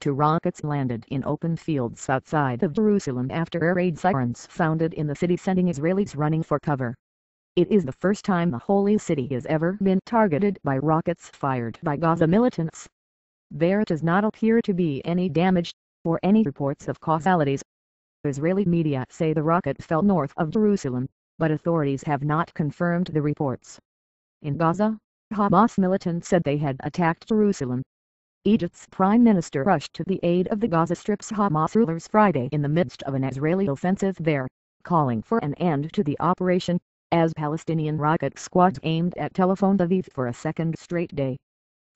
Two rockets landed in open fields outside of Jerusalem after air raid sirens sounded in the city, sending Israelis running for cover. It is the first time the Holy City has ever been targeted by rockets fired by Gaza militants. There does not appear to be any damage, or any reports of causalities. Israeli media say the rocket fell north of Jerusalem, but authorities have not confirmed the reports. In Gaza, Hamas militants said they had attacked Jerusalem. Egypt's prime minister rushed to the aid of the Gaza Strip's Hamas rulers Friday in the midst of an Israeli offensive there, calling for an end to the operation, as Palestinian rocket squads aimed at Tel Aviv for a second straight day.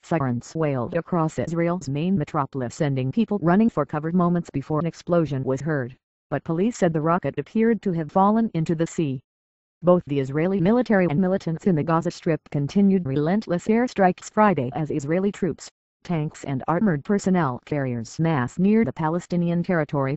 Sirens wailed across Israel's main metropolis, sending people running for cover moments before an explosion was heard, but police said the rocket appeared to have fallen into the sea. Both the Israeli military and militants in the Gaza Strip continued relentless airstrikes Friday as Israeli troops, tanks and armored personnel carriers massed near the Palestinian territory.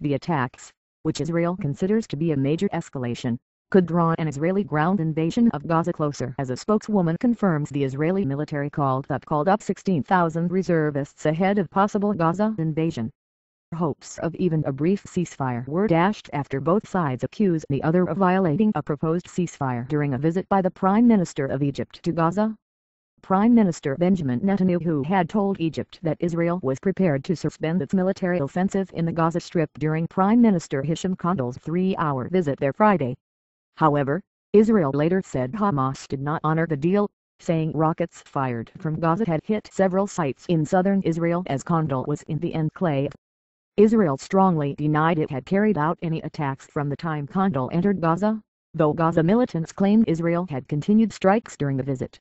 The attacks, which Israel considers to be a major escalation, could draw an Israeli ground invasion of Gaza closer, as a spokeswoman confirms the Israeli military called up 16,000 reservists ahead of possible Gaza invasion. Hopes of even a brief ceasefire were dashed after both sides accused the other of violating a proposed ceasefire during a visit by the Prime Minister of Egypt to Gaza. Prime Minister Benjamin Netanyahu had told Egypt that Israel was prepared to suspend its military offensive in the Gaza Strip during Prime Minister Hisham Kandal's 3-hour visit there Friday. However, Israel later said Hamas did not honor the deal, saying rockets fired from Gaza had hit several sites in southern Israel as Kandal was in the enclave. Israel strongly denied it had carried out any attacks from the time Kandal entered Gaza, though Gaza militants claimed Israel had continued strikes during the visit.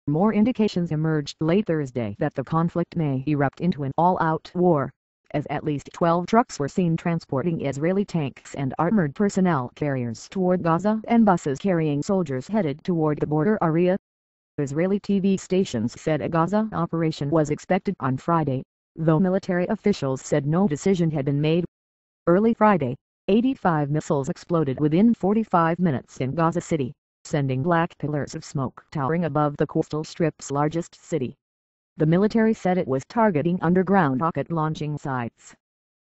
More indications emerged late Thursday that the conflict may erupt into an all-out war, as at least 12 trucks were seen transporting Israeli tanks and armored personnel carriers toward Gaza and buses carrying soldiers headed toward the border area. Israeli TV stations said a Gaza operation was expected on Friday, though military officials said no decision had been made. Early Friday, 85 missiles exploded within 45 minutes in Gaza City, sending black pillars of smoke towering above the coastal strip's largest city. The military said it was targeting underground rocket launching sites.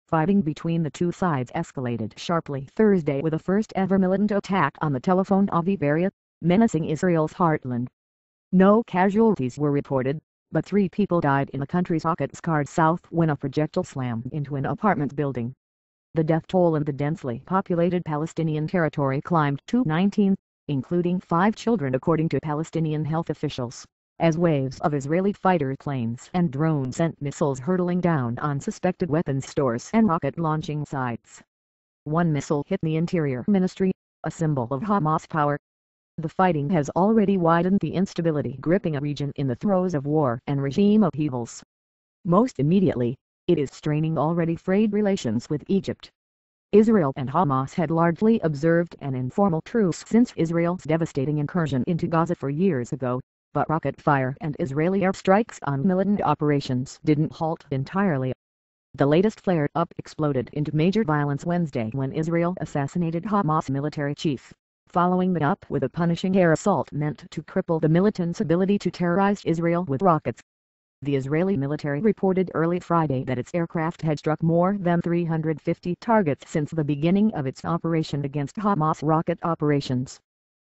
Fighting between the two sides escalated sharply Thursday with a first-ever militant attack on the Tel Aviv area, menacing Israel's heartland. No casualties were reported, but 3 people died in the country's rocket-scarred south when a projectile slammed into an apartment building. The death toll in the densely populated Palestinian territory climbed to 19, including 5 children according to Palestinian health officials, as waves of Israeli fighter planes and drones sent missiles hurtling down on suspected weapons stores and rocket launching sites. One missile hit the Interior Ministry, a symbol of Hamas power. The fighting has already widened the instability gripping a region in the throes of war and regime upheavals. Most immediately, it is straining already frayed relations with Egypt. Israel and Hamas had largely observed an informal truce since Israel's devastating incursion into Gaza 4 years ago, but rocket fire and Israeli airstrikes on militant operations didn't halt entirely. The latest flare-up exploded into major violence Wednesday when Israel assassinated Hamas military chief, following it up with a punishing air assault meant to cripple the militants' ability to terrorize Israel with rockets. The Israeli military reported early Friday that its aircraft had struck more than 350 targets since the beginning of its operation against Hamas rocket operations.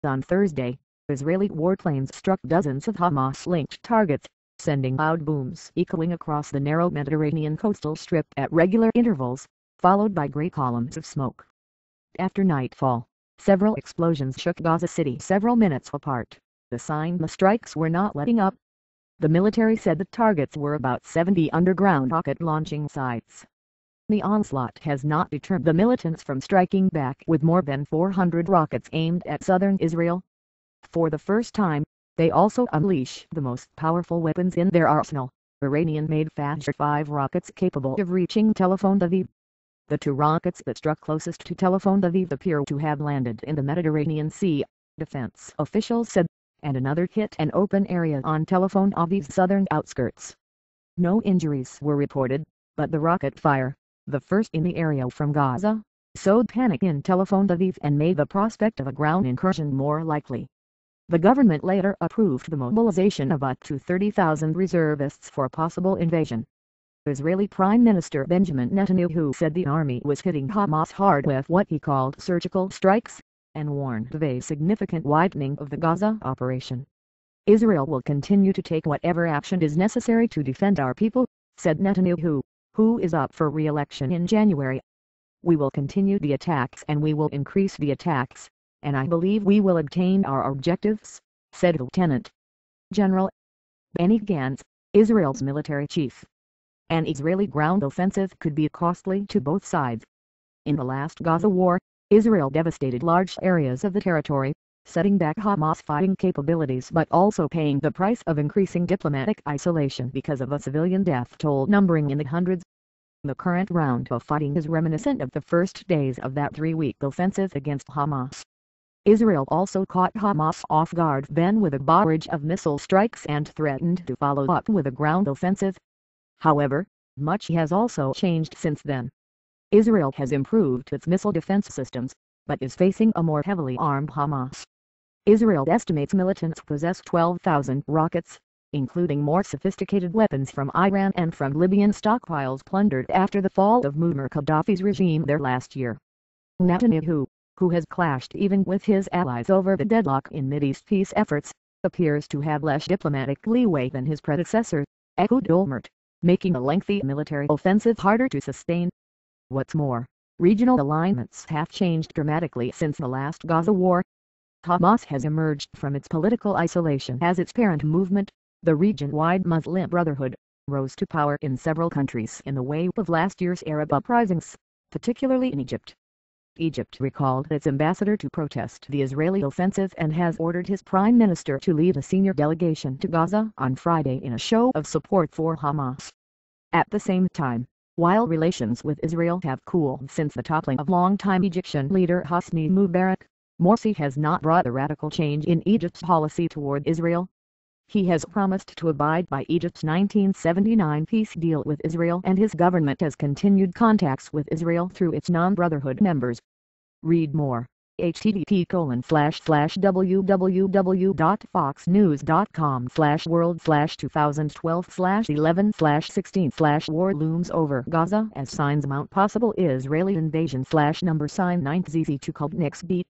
On Thursday, Israeli warplanes struck dozens of Hamas-linked targets, sending loud booms echoing across the narrow Mediterranean coastal strip at regular intervals, followed by gray columns of smoke. After nightfall, several explosions shook Gaza City several minutes apart, a sign the strikes were not letting up. The military said the targets were about 70 underground rocket launching sites. The onslaught has not deterred the militants from striking back with more than 400 rockets aimed at southern Israel. For the first time, they also unleash the most powerful weapons in their arsenal, Iranian-made Fajr-5 rockets capable of reaching Tel Aviv. The 2 rockets that struck closest to Tel Aviv appear to have landed in the Mediterranean Sea, defense officials said, and another hit an open area on Tel Aviv's southern outskirts. No injuries were reported, but the rocket fire, the first in the area from Gaza, sowed panic in Tel Aviv and made the prospect of a ground incursion more likely. The government later approved the mobilization of up to 30,000 reservists for a possible invasion. Israeli Prime Minister Benjamin Netanyahu said the army was hitting Hamas hard with what he called surgical strikes, and warned of a significant widening of the Gaza operation. Israel will continue to take whatever action is necessary to defend our people, said Netanyahu, who is up for re-election in January. We will continue the attacks and we will increase the attacks, and I believe we will obtain our objectives, said Lieutenant General Benny Gantz, Israel's military chief. An Israeli ground offensive could be costly to both sides. In the last Gaza war, Israel devastated large areas of the territory, setting back Hamas fighting capabilities but also paying the price of increasing diplomatic isolation because of a civilian death toll numbering in the hundreds. The current round of fighting is reminiscent of the first days of that 3-week offensive against Hamas. Israel also caught Hamas off guard then with a barrage of missile strikes and threatened to follow up with a ground offensive. However, much has also changed since then. Israel has improved its missile defense systems, but is facing a more heavily armed Hamas. Israel estimates militants possess 12,000 rockets, including more sophisticated weapons from Iran and from Libyan stockpiles plundered after the fall of Muammar Gaddafi's regime there last year. Netanyahu, who has clashed even with his allies over the deadlock in Mideast peace efforts, appears to have less diplomatic leeway than his predecessor, Ehud Olmert, making a lengthy military offensive harder to sustain. What's more, regional alignments have changed dramatically since the last Gaza war. Hamas has emerged from its political isolation as its parent movement, the region-wide Muslim Brotherhood, rose to power in several countries in the wake of last year's Arab uprisings, particularly in Egypt. Egypt recalled its ambassador to protest the Israeli offensive and has ordered his prime minister to lead a senior delegation to Gaza on Friday in a show of support for Hamas. At the same time, while relations with Israel have cooled since the toppling of longtime Egyptian leader Hosni Mubarak, Morsi has not brought a radical change in Egypt's policy toward Israel. He has promised to abide by Egypt's 1979 peace deal with Israel and his government has continued contacts with Israel through its non-brotherhood members. Read more. http://www.foxnews.com/world/2012/11/16/war looms over Gaza as signs mount possible Israeli invasion #9 ZZ2 called next beat.